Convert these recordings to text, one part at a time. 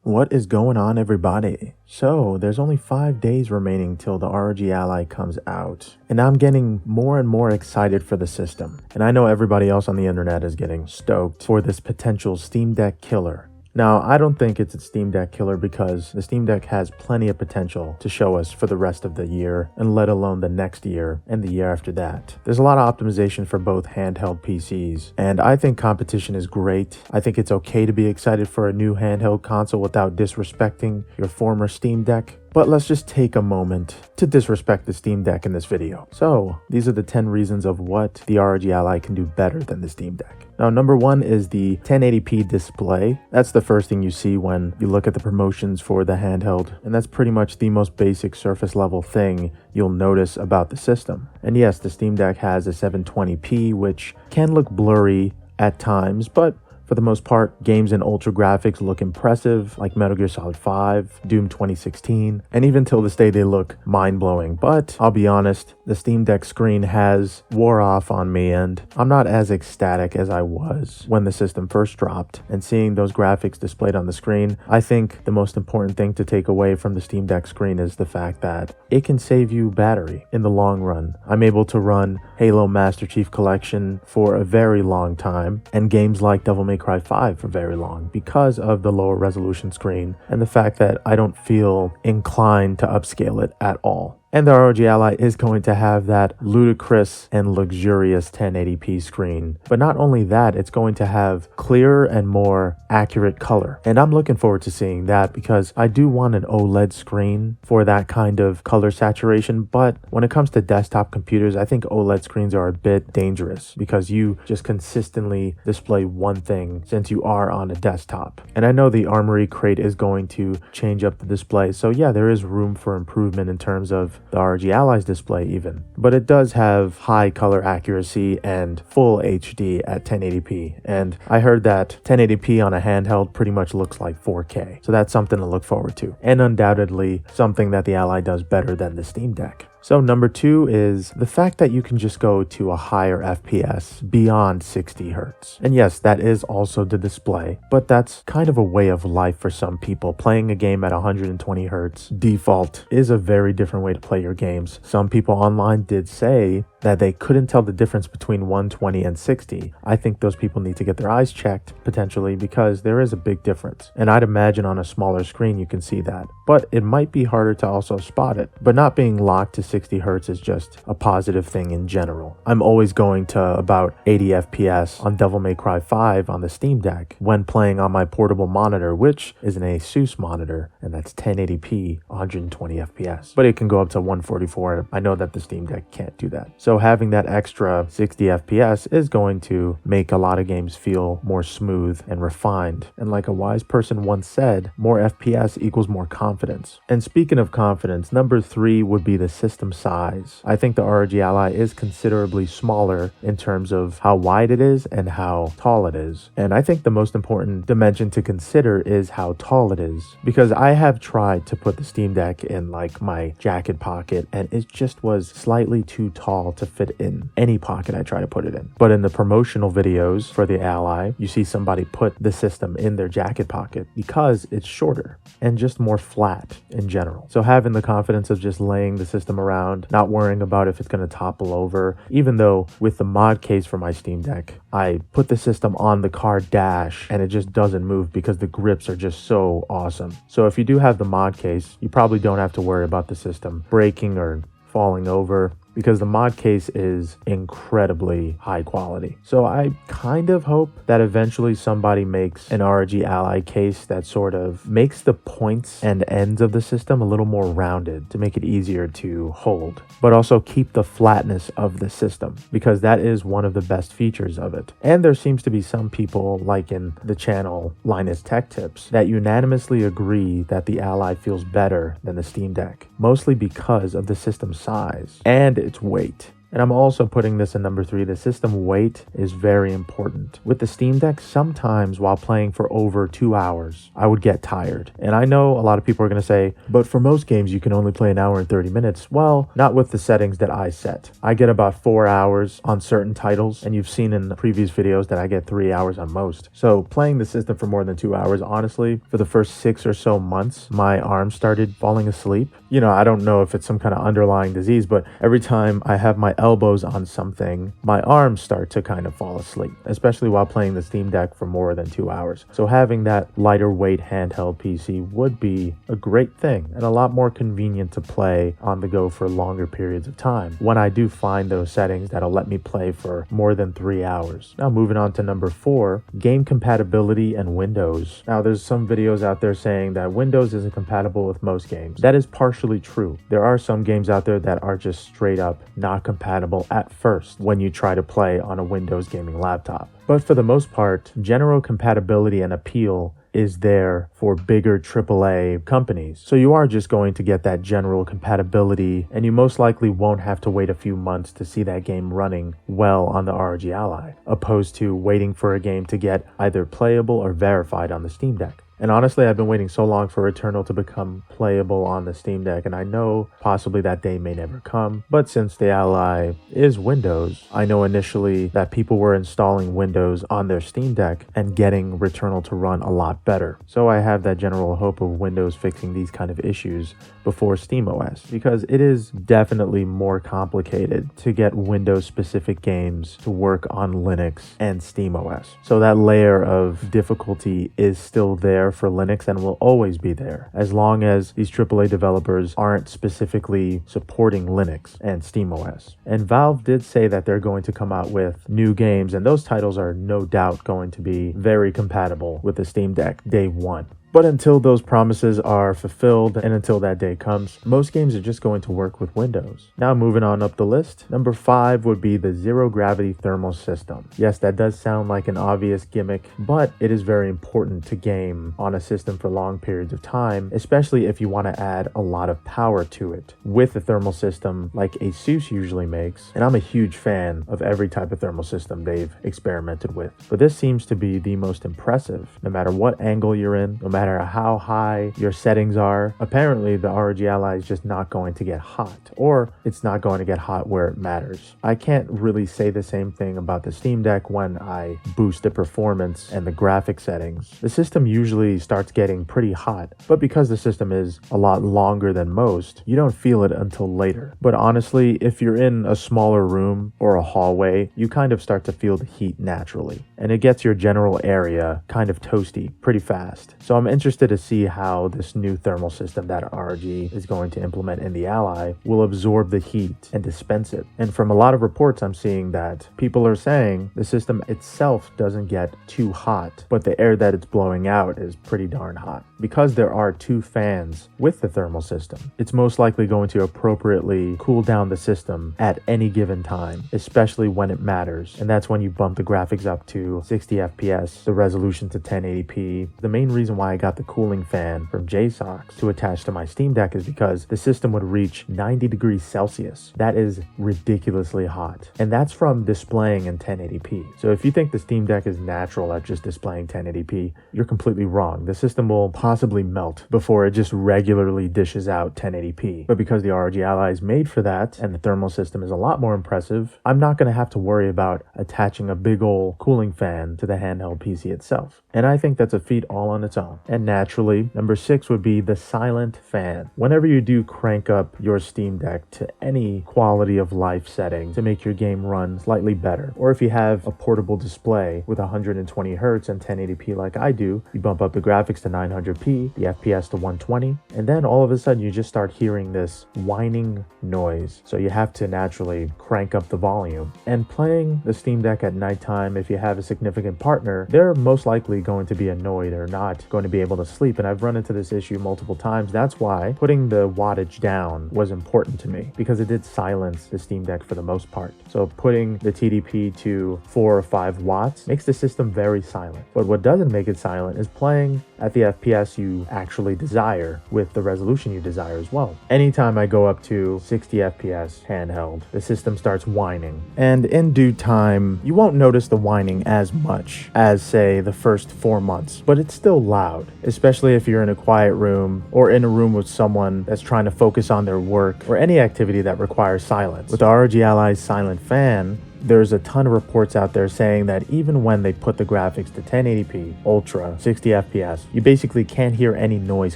What is going on, everybody? So there's only 5 days remaining till the ROG Ally comes out, and I'm getting more and more excited for the system. And I know everybody else on the internet is getting stoked for this potential Steam Deck killer. Now, I don't think it's a Steam Deck killer because the Steam Deck has plenty of potential to show us for the rest of the year, and let alone the next year and the year after that. There's a lot of optimization for both handheld PCs, and I think competition is great. I think it's okay to be excited for a new handheld console without disrespecting your former Steam Deck. But let's just take a moment to disrespect the Steam Deck in this video. So these are the 10 reasons of what the ROG Ally can do better than the Steam Deck. Now, number one is the 1080p display. That's the first thing you see when you look at the promotions for the handheld, and that's pretty much the most basic surface level thing you'll notice about the system. And yes, the Steam Deck has a 720p, which can look blurry at times, but for the most part, games in ultra graphics look impressive, like Metal Gear Solid 5, Doom 2016, and even till this day they look mind-blowing. But I'll be honest, the Steam Deck screen has wore off on me, and I'm not as ecstatic as I was when the system first dropped. And seeing those graphics displayed on the screen, I think the most important thing to take away from the Steam Deck screen is the fact that it can save you battery in the long run. I'm able to run Halo Master Chief Collection for a very long time, and games like Devil May Cry 5 for very long because of the lower resolution screen and the fact that I don't feel inclined to upscale it at all. And the ROG Ally is going to have that ludicrous and luxurious 1080p screen. But not only that, it's going to have clearer and more accurate color. And I'm looking forward to seeing that because I do want an OLED screen for that kind of color saturation. But when it comes to desktop computers, I think OLED screens are a bit dangerous because you just consistently display one thing since you are on a desktop. And I know the Armory Crate is going to change up the display. So yeah, there is room for improvement in terms of the ROG Ally's display even, but it does have high color accuracy and full HD at 1080p, and I heard that 1080p on a handheld pretty much looks like 4K, so that's something to look forward to, and undoubtedly something that the Ally does better than the Steam Deck. So number two is the fact that you can just go to a higher FPS beyond 60 Hz. And yes, that is also the display, but that's kind of a way of life for some people. Playing a game at 120 Hz default is a very different way to play your games. Some people online did say that they couldn't tell the difference between 120 and 60. I think those people need to get their eyes checked potentially because there is a big difference. And I'd imagine on a smaller screen you can see that, but it might be harder to also spot it. But not being locked to 60 Hz is just a positive thing in general. I'm always going to about 80 FPS on Devil May Cry 5 on the Steam Deck when playing on my portable monitor, which is an Asus monitor, and that's 1080p 120 FPS. But it can go up to 144. I know that the Steam Deck can't do that. So having that extra 60 FPS is going to make a lot of games feel more smooth and refined. And like a wise person once said, more FPS equals more confidence. And speaking of confidence, number three would be the system size. I think the ROG Ally is considerably smaller in terms of how wide it is and how tall it is. And I think the most important dimension to consider is how tall it is, because I have tried to put the Steam Deck in like my jacket pocket and it just was slightly too tall to fit in any pocket I try to put it in. But in the promotional videos for the Ally, you see somebody put the system in their jacket pocket because it's shorter and just more flat in general. So having the confidence of just laying the system around, not worrying about if it's going to topple over, even though with the mod case for my Steam Deck, I put the system on the car dash and it just doesn't move because the grips are just so awesome. So if you do have the mod case, you probably don't have to worry about the system breaking or falling over, because the mod case is incredibly high quality. So I kind of hope that eventually somebody makes an ROG Ally case that sort of makes the points and ends of the system a little more rounded to make it easier to hold, but also keep the flatness of the system, because that is one of the best features of it. And there seems to be some people, like in the channel Linus Tech Tips, that unanimously agree that the Ally feels better than the Steam Deck, mostly because of the system size and its weight. And I'm also putting this in number 3. The system weight is very important. With the Steam Deck, sometimes while playing for over 2 hours, I would get tired. And I know a lot of people are going to say, but for most games, you can only play an hour and 30 minutes. Well, not with the settings that I set. I get about 4 hours on certain titles, and you've seen in the previous videos that I get 3 hours on most. So playing the system for more than 2 hours, honestly, for the first 6 or so months, my arms started falling asleep. You know, I don't know if it's some kind of underlying disease, but every time I have my elbows on something, my arms start to kind of fall asleep, especially while playing the Steam Deck for more than 2 hours. So having that lighter weight handheld PC would be a great thing and a lot more convenient to play on the go for longer periods of time when I do find those settings that'll let me play for more than 3 hours. Now moving on to number 4, game compatibility and Windows. Now there's some videos out there saying that Windows isn't compatible with most games. That is partially true. There are some games out there that are just straight up not compatible at first when you try to play on a Windows gaming laptop. But for the most part, general compatibility and appeal is there for bigger AAA companies. So you are just going to get that general compatibility, and you most likely won't have to wait a few months to see that game running well on the ROG Ally, opposed to waiting for a game to get either playable or verified on the Steam Deck. And honestly, I've been waiting so long for Returnal to become playable on the Steam Deck, and I know possibly that day may never come. But since the Ally is Windows, I know initially that people were installing Windows on their Steam Deck and getting Returnal to run a lot better. So I have that general hope of Windows fixing these kind of issues before SteamOS, because it is definitely more complicated to get Windows-specific games to work on Linux and SteamOS. So that layer of difficulty is still there for Linux and will always be there as long as these AAA developers aren't specifically supporting Linux and SteamOS. And Valve did say that they're going to come out with new games, and those titles are no doubt going to be very compatible with the Steam Deck day one. But until those promises are fulfilled and until that day comes, most games are just going to work with Windows. Now moving on up the list, number 5 would be the zero gravity thermal system. Yes, that does sound like an obvious gimmick, but it is very important to game on a system for long periods of time, especially if you want to add a lot of power to it. With a thermal system like ASUS usually makes, and I'm a huge fan of every type of thermal system they've experimented with, but this seems to be the most impressive. No matter what angle you're in, no matter how high your settings are, apparently the ROG Ally is just not going to get hot, or it's not going to get hot where it matters. I can't really say the same thing about the Steam Deck when I boost the performance and the graphic settings. The system usually starts getting pretty hot, but because the system is a lot longer than most, you don't feel it until later. But honestly, if you're in a smaller room or a hallway, you kind of start to feel the heat naturally, and it gets your general area kind of toasty pretty fast. So I'm interested to see how this new thermal system that ROG is going to implement in the Ally will absorb the heat and dispense it. And from a lot of reports I'm seeing that people are saying the system itself doesn't get too hot, but the air that it's blowing out is pretty darn hot. Because there are 2 fans with the thermal system, it's most likely going to appropriately cool down the system at any given time, especially when it matters. And that's when you bump the graphics up to 60 FPS, the resolution to 1080p. The main reason why I got the cooling fan from JSOX to attach to my Steam Deck is because the system would reach 90 degrees Celsius. That is ridiculously hot. And that's from displaying in 1080p. So if you think the Steam Deck is natural at just displaying 1080p, you're completely wrong. The system will possibly melt before it just regularly dishes out 1080p. But because the ROG Ally is made for that and the thermal system is a lot more impressive, I'm not going to have to worry about attaching a big ol' cooling fan to the handheld PC itself. And I think that's a feat all on its own. And naturally, number 6 would be the silent fan. Whenever you do crank up your Steam Deck to any quality of life setting to make your game run slightly better, or if you have a portable display with 120 Hz and 1080p like I do, you bump up the graphics to 900p, the FPS to 120, and then all of a sudden you just start hearing this whining noise. So you have to naturally crank up the volume. And playing the Steam Deck at nighttime, if you have a significant partner, they're most likely going to be annoyed or not going to be be able to sleep. And I've run into this issue multiple times. That's why putting the wattage down was important to me, because it did silence the Steam Deck for the most part. So putting the TDP to 4 or 5 watts makes the system very silent. But what doesn't make it silent is playing at the FPS you actually desire with the resolution you desire as well. Anytime I go up to 60 FPS handheld, the system starts whining. And in due time, you won't notice the whining as much as, say, the first 4 months, but it's still loud, especially if you're in a quiet room or in a room with someone that's trying to focus on their work or any activity that requires silence. With the ROG Ally's silent fan, there's a ton of reports out there saying that even when they put the graphics to 1080p, ultra, 60 FPS, you basically can't hear any noise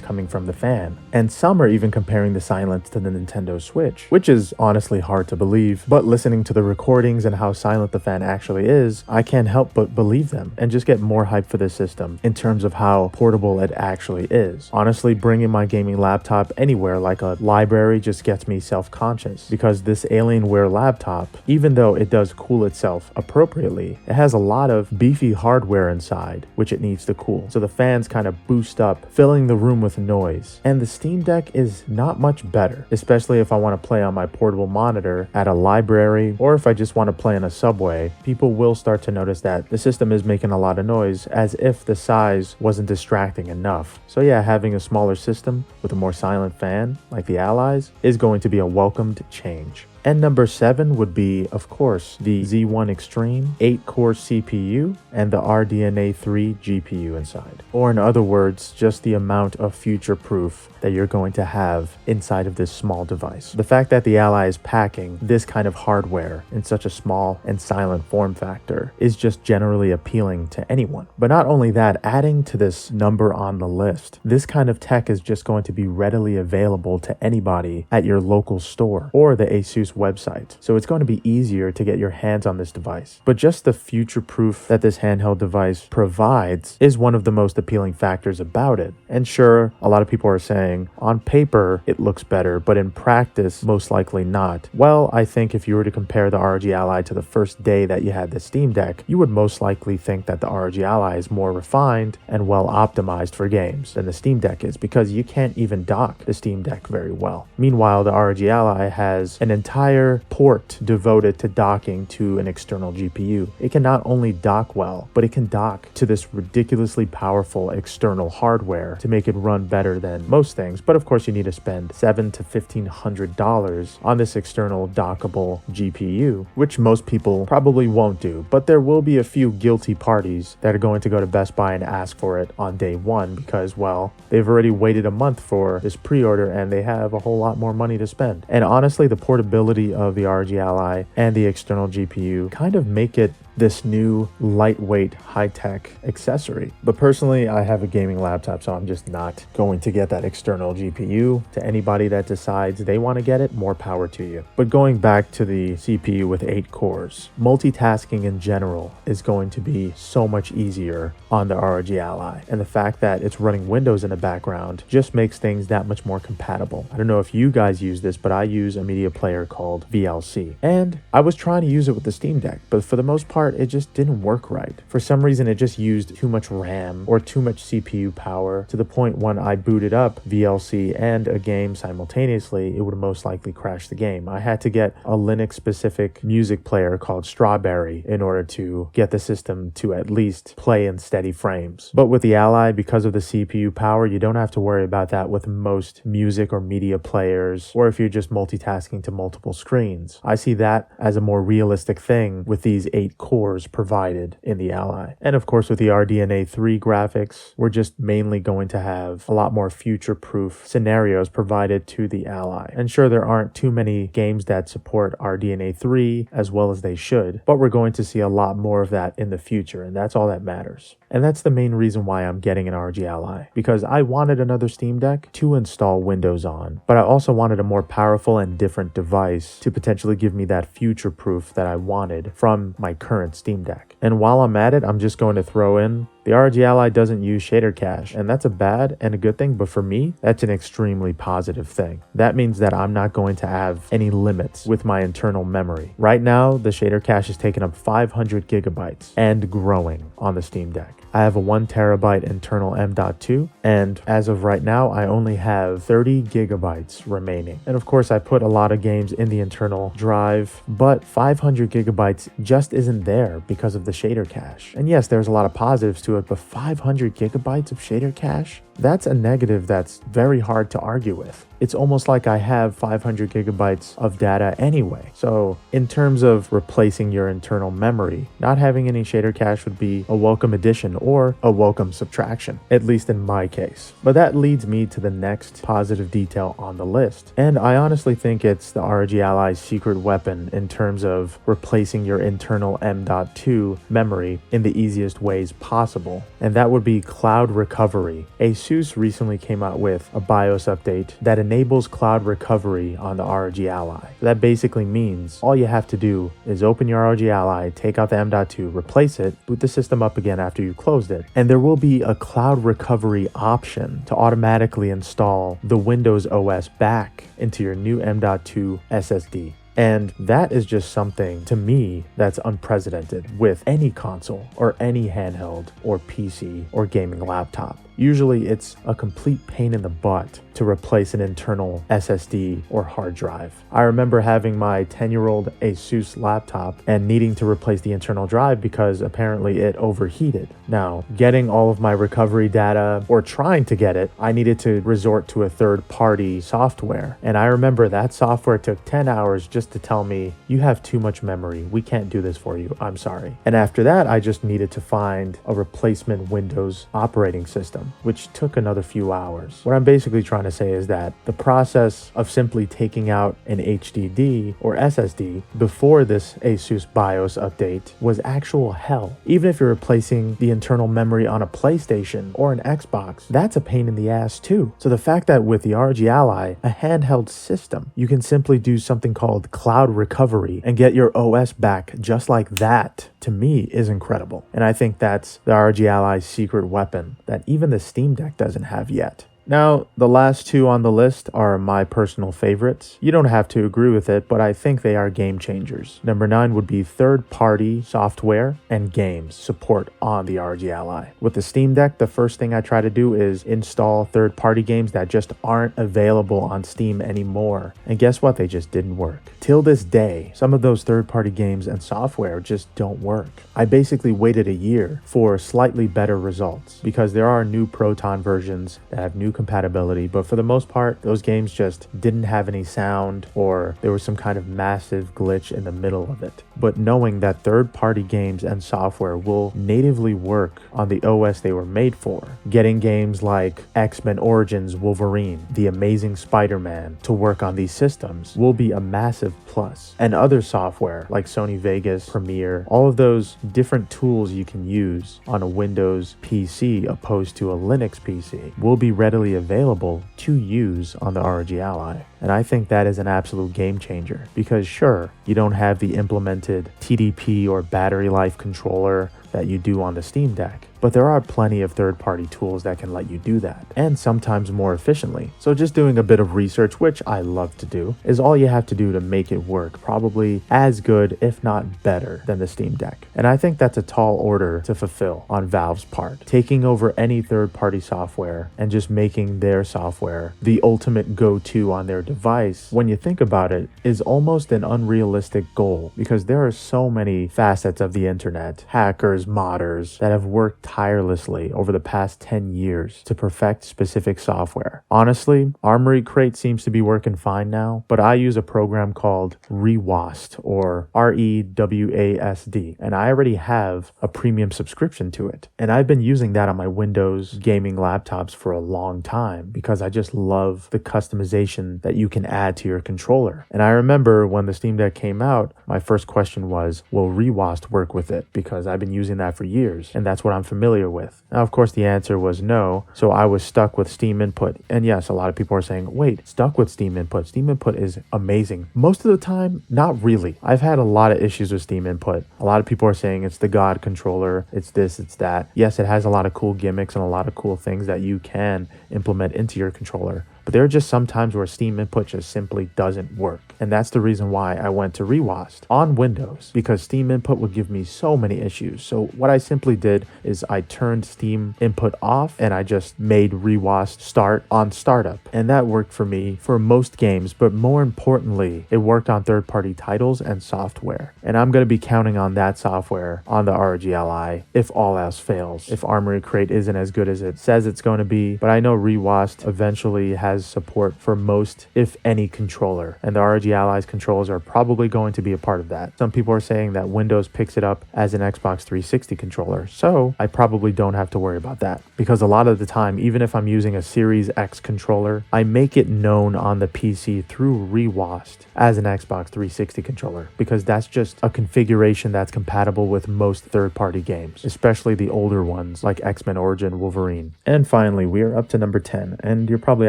coming from the fan. And some are even comparing the silence to the Nintendo Switch, which is honestly hard to believe, but listening to the recordings and how silent the fan actually is, I can't help but believe them and just get more hype for this system in terms of how portable it actually is. Honestly, bringing my gaming laptop anywhere like a library just gets me self-conscious, because this Alienware laptop, even though it does cool itself appropriately, it has a lot of beefy hardware inside which it needs to cool, so the fans kind of boost up, filling the room with noise. And the Steam Deck is not much better, especially if I want to play on my portable monitor at a library, or if I just want to play in a subway. People will start to notice that the system is making a lot of noise, as if the size wasn't distracting enough. So yeah, having a smaller system with a more silent fan like the Ally's is going to be a welcomed change. And number 7 would be, of course, the Z1 Extreme 8-core CPU and the RDNA 3 GPU inside. Or in other words, just the amount of future proof that you're going to have inside of this small device. The fact that the Ally is packing this kind of hardware in such a small and silent form factor is just generally appealing to anyone. But not only that, adding to this number on the list, this kind of tech is just going to be readily available to anybody at your local store or the Asus website. So it's going to be easier to get your hands on this device. But just the future proof that this handheld device provides is one of the most appealing factors about it. And sure, a lot of people are saying on paper it looks better, but in practice most likely not. Well, I think if you were to compare the ROG Ally to the first day that you had the Steam Deck, you would most likely think that the ROG Ally is more refined and well optimized for games than the Steam Deck is, because you can't even dock the Steam Deck very well. Meanwhile, the ROG Ally has an entire port devoted to docking to an external GPU. It can not only dock well, but it can dock to this ridiculously powerful external hardware to make it run better than most things. But of course, you need to spend $700 to $1,500 on this external dockable GPU, which most people probably won't do. But there will be a few guilty parties that are going to go to Best Buy and ask for it on day one because, well, they've already waited a month for this pre-order and they have a whole lot more money to spend. And honestly, the portability of the ROG Ally and the external GPU kind of make it this new lightweight high-tech accessory. But personally, I have a gaming laptop, so I'm just not going to get that external GPU. To anybody that decides they want to get it, more power to you. But going back to the CPU with 8 cores, multitasking in general is going to be so much easier on the ROG Ally. And the fact that it's running Windows in the background just makes things that much more compatible. I don't know if you guys use this, but I use a media player called VLC. And I was trying to use it with the Steam Deck, but for the most part, it just didn't work right. For some reason, it just used too much RAM or too much CPU power, to the point when I booted up VLC and a game simultaneously, it would most likely crash the game. I had to get a Linux specific music player called Strawberry in order to get the system to at least play in steady frames. But with the Ally, because of the CPU power, you don't have to worry about that with most music or media players, or if you're just multitasking to multiple screens. I see that as a more realistic thing with these 8 cores provided in the Ally. And of course, with the RDNA 3 graphics, we're just mainly going to have a lot more future-proof scenarios provided to the Ally. And sure, there aren't too many games that support RDNA 3 as well as they should, but we're going to see a lot more of that in the future, and that's all that matters. And that's the main reason why I'm getting an ROG Ally, because I wanted another Steam Deck to install Windows on, but I also wanted a more powerful and different device to potentially give me that future proof that I wanted from my current Steam Deck. And while I'm at it, I'm just going to throw in the ROG Ally doesn't use shader cache, and that's a bad and a good thing, but for me, that's an extremely positive thing. That means that I'm not going to have any limits with my internal memory. Right now, the shader cache is taking up 500 gigabytes and growing on the Steam Deck. I have a 1 TB internal M.2, and as of right now, I only have 30 gigabytes remaining. And of course, I put a lot of games in the internal drive, but 500 gigabytes just isn't there because of the shader cache. And yes, there's a lot of positives to it, but 500 gigabytes of shader cache? That's a negative that's very hard to argue with. It's almost like I have 500 gigabytes of data anyway. So in terms of replacing your internal memory, not having any shader cache would be a welcome addition or a welcome subtraction, at least in my case. But that leads me to the next positive detail on the list. And I honestly think it's the ROG Ally's secret weapon in terms of replacing your internal M.2 memory in the easiest ways possible. And that would be cloud recovery. ASUS recently came out with a BIOS update that enables cloud recovery on the ROG Ally. That basically means all you have to do is open your ROG Ally, take out the M.2, replace it, boot the system up again after you closed it, and there will be a cloud recovery option to automatically install the Windows OS back into your new M.2 SSD. And that is just something, to me, that's unprecedented with any console or any handheld or PC or gaming laptop. Usually it's a complete pain in the butt to replace an internal SSD or hard drive. I remember having my 10-year-old Asus laptop and needing to replace the internal drive because apparently it overheated. Now, getting all of my recovery data, or trying to get it, I needed to resort to a third-party software. And I remember that software took 10 hours just to tell me, you have too much memory, we can't do this for you, I'm sorry. And after that, I just needed to find a replacement Windows operating system, which took another few hours. What I'm basically trying to say is that the process of simply taking out an HDD or SSD before this Asus BIOS update was actual hell. Even if you're replacing the internal memory on a PlayStation or an Xbox, that's a pain in the ass too. So the fact that with the ROG Ally, a handheld system, you can simply do something called cloud recovery and get your OS back just like that, to me, is incredible. And I think that's the ROG Ally's secret weapon that even the Steam Deck doesn't have yet. Now, the last two on the list are my personal favorites. You don't have to agree with it, but I think they are game changers. Number 9 would be third-party software and games support on the ROG Ally. With the Steam Deck, the first thing I try to do is install third-party games that just aren't available on Steam anymore. And guess what? They just didn't work. Till this day, some of those third-party games and software just don't work. I basically waited a year for slightly better results because there are new Proton versions that have new compatibility, but for the most part, those games just didn't have any sound, or there was some kind of massive glitch in the middle of it. But knowing that third-party games and software will natively work on the OS they were made for, getting games like X-Men Origins Wolverine, The Amazing Spider-Man to work on these systems will be a massive plus. And other software like Sony Vegas, Premiere, all of those different tools you can use on a Windows PC opposed to a Linux PC will be readily available to use on the ROG Ally. And I think that is an absolute game changer because sure, you don't have the implemented TDP or battery life controller that you do on the Steam Deck, but there are plenty of third-party tools that can let you do that, and sometimes more efficiently. So just doing a bit of research, which I love to do, is all you have to do to make it work probably as good, if not better, than the Steam Deck. And I think that's a tall order to fulfill on Valve's part, taking over any third-party software and just making their software the ultimate go-to on their device. When you think about it, is almost an unrealistic goal because there are so many facets of the internet, hackers, modders, that have worked tirelessly over the past 10 years to perfect specific software. Honestly, Armory Crate seems to be working fine now, but I use a program called Rewast, or REWASD, and I already have a premium subscription to it. And I've been using that on my Windows gaming laptops for a long time because I just love the customization that you can add to your controller. And I remember when the Steam Deck came out, my first question was, will Rewast work with it? Because I've been using that for years, and that's what I'm familiar with. Now, of course, the answer was no, so I was stuck with Steam Input. And yes, a lot of people are saying, wait, stuck with Steam Input. Steam Input is amazing. Most of the time, not really. I've had a lot of issues with Steam Input. A lot of people are saying it's the God controller, it's this, it's that. Yes, it has a lot of cool gimmicks and a lot of cool things that you can implement into your controller. but there are just some times where Steam input just simply doesn't work. And that's the reason why I went to Rewast on Windows, because Steam input would give me so many issues. So what I simply did is I turned Steam input off and I just made Rewast start on startup. And that worked for me for most games, but more importantly, it worked on third-party titles and software. And I'm going to be counting on that software on the ROG Ally if all else fails. If Armory Crate isn't as good as it says it's going to be, but I know Rewast eventually has support for most, if any, controller. And the ROG Ally's controls are probably going to be a part of that. Some people are saying that Windows picks it up as an Xbox 360 controller, so I probably don't have to worry about that. Because a lot of the time, even if I'm using a Series X controller, I make it known on the PC through Rewast as an Xbox 360 controller, because that's just a configuration that's compatible with most third-party games, especially the older ones like X-Men Origin Wolverine. And finally, we are up to number 10, and you're probably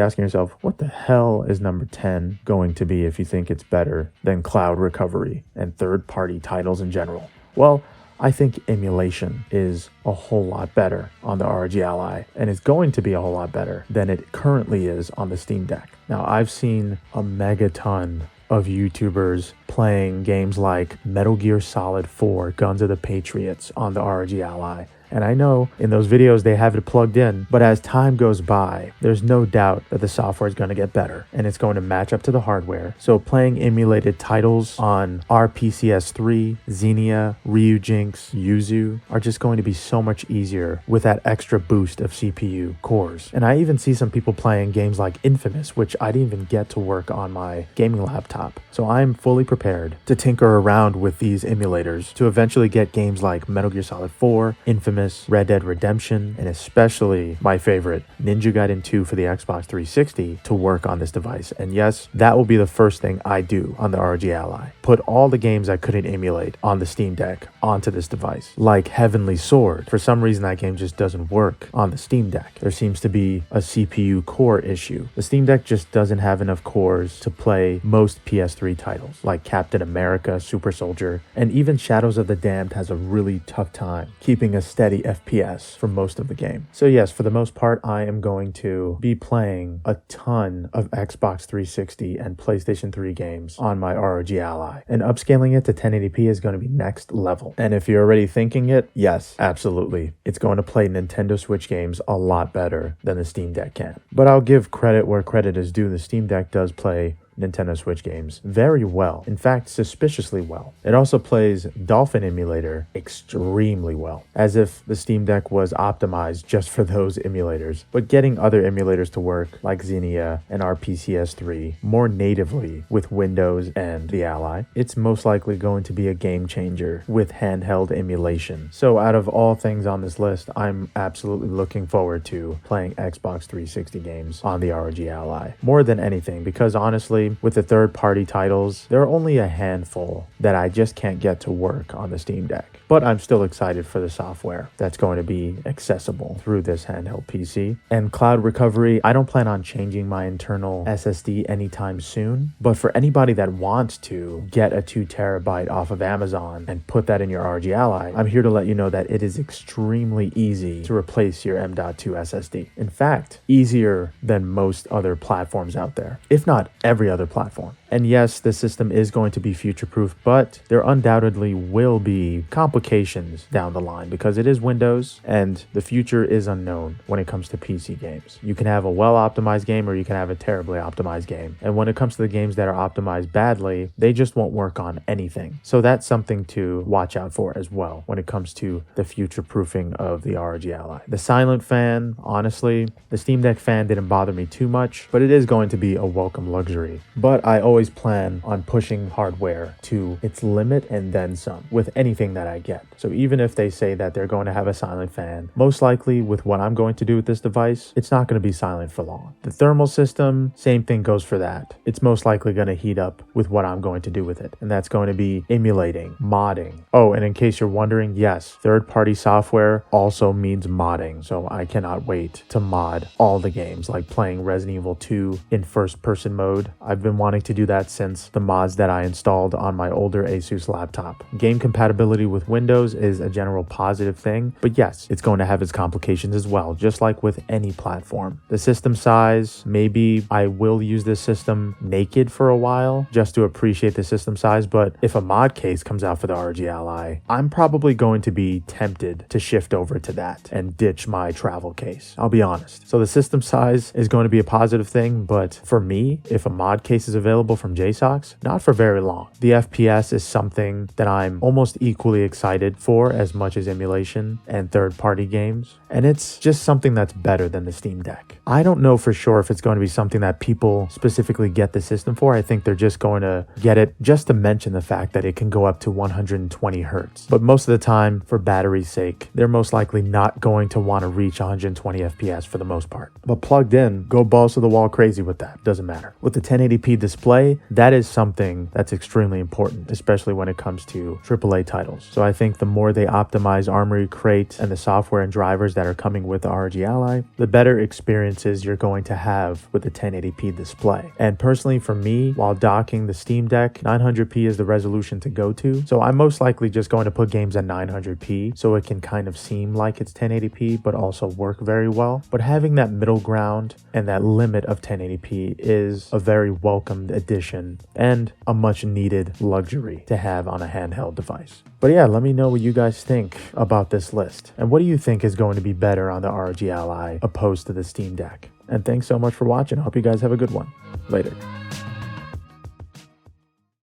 asking yourself, what the hell is number 10 going to be if you think it's better than cloud recovery and third-party titles in general? Well, I think emulation is a whole lot better on the ROG Ally, and it's going to be a whole lot better than it currently is on the Steam Deck. Now, I've seen a megaton of YouTubers playing games like Metal Gear Solid 4 Guns of the Patriots on the ROG Ally. And I know in those videos they have it plugged in, but as time goes by, there's no doubt that the software is going to get better and it's going to match up to the hardware. So playing emulated titles on RPCS3, Xenia, Ryujinx, Yuzu are just going to be so much easier with that extra boost of CPU cores. And I even see some people playing games like Infamous, which I didn't even get to work on my gaming laptop. So I'm fully prepared to tinker around with these emulators to eventually get games like Metal Gear Solid 4, Infamous, Red Dead Redemption, and especially my favorite, Ninja Gaiden 2 for the Xbox 360 to work on this device. And yes, that will be the first thing I do on the ROG Ally. Put all the games I couldn't emulate on the Steam Deck onto this device. Like Heavenly Sword. For some reason, that game just doesn't work on the Steam Deck. There seems to be a CPU core issue. The Steam Deck just doesn't have enough cores to play most PS3 titles, like Captain America, Super Soldier, and even Shadows of the Damned has a really tough time keeping a steady FPS for most of the game. So yes, for the most part, I am going to be playing a ton of Xbox 360 and PlayStation 3 games on my ROG Ally, and upscaling it to 1080p is going to be next level. And if you're already thinking it, yes, absolutely. It's going to play Nintendo Switch games a lot better than the Steam Deck can. But I'll give credit where credit is due. The Steam Deck does play Nintendo Switch games very well. In fact, suspiciously well. It also plays Dolphin Emulator extremely well, as if the Steam Deck was optimized just for those emulators. But getting other emulators to work, like Xenia and RPCS3, more natively with Windows and the Ally, it's most likely going to be a game changer with handheld emulation. So out of all things on this list, I'm absolutely looking forward to playing Xbox 360 games on the ROG Ally. More than anything, because honestly, with the third-party titles, there are only a handful that I just can't get to work on the Steam Deck. But I'm still excited for the software that's going to be accessible through this handheld PC. And cloud recovery, I don't plan on changing my internal SSD anytime soon. But for anybody that wants to get a 2 terabyte off of Amazon and put that in your ROG Ally, I'm here to let you know that it is extremely easy to replace your M.2 SSD. In fact, easier than most other platforms out there, if not every other platform. And yes, the system is going to be future-proof, but there undoubtedly will be complications down the line because it is Windows and the future is unknown when it comes to PC games. You can have a well-optimized game or you can have a terribly optimized game. And when it comes to the games that are optimized badly, they just won't work on anything. So that's something to watch out for as well when it comes to the future-proofing of the ROG Ally. The silent fan, honestly, the Steam Deck fan didn't bother me too much, but it is going to be a welcome luxury. But I always plan on pushing hardware to its limit and then some with anything that I get. So even if they say that they're going to have a silent fan, most likely with what I'm going to do with this device, it's not going to be silent for long. The thermal system, same thing goes for that. It's most likely going to heat up with what I'm going to do with it. And that's going to be emulating, modding. Oh, and in case you're wondering, yes, third-party software also means modding. So I cannot wait to mod all the games, like playing Resident Evil 2 in first-person mode. I've been wanting to do that since the mods that I installed on my older Asus laptop. Game compatibility with Windows is a general positive thing, but yes, it's going to have its complications as well, just like with any platform. The system size, maybe I will use this system naked for a while just to appreciate the system size, but if a mod case comes out for the ROG Ally, I'm probably going to be tempted to shift over to that and ditch my travel case. I'll be honest. So the system size is going to be a positive thing, but for me, if a mod case is available from JSOX, not for very long. The FPS is something that I'm almost equally excited for as much as emulation and third-party games, and it's just something that's better than the Steam Deck. I don't know for sure if it's going to be something that people specifically get the system for. I think they're just going to get it just to mention the fact that it can go up to 120 hertz. But most of the time, for battery's sake, they're most likely not going to want to reach 120 FPS for the most part. But plugged in, go balls to the wall crazy with that. Doesn't matter. With the 1080p display, that is something that's extremely important, especially when it comes to AAA titles. So I think the more they optimize Armory Crate and the software and drivers that are coming with the ROG Ally, the better experiences you're going to have with the 1080p display. And personally for me, while docking the Steam Deck, 900p is the resolution to go to. So I'm most likely just going to put games at 900p so it can kind of seem like it's 1080p but also work very well. But having that middle ground and that limit of 1080p is a very welcomed addition and a much needed luxury to have on a handheld device. But yeah, let me know what you guys think about this list. And what do you think is going to be better on the ROG Ally opposed to the Steam Deck? And thanks so much for watching. I hope you guys have a good one. Later.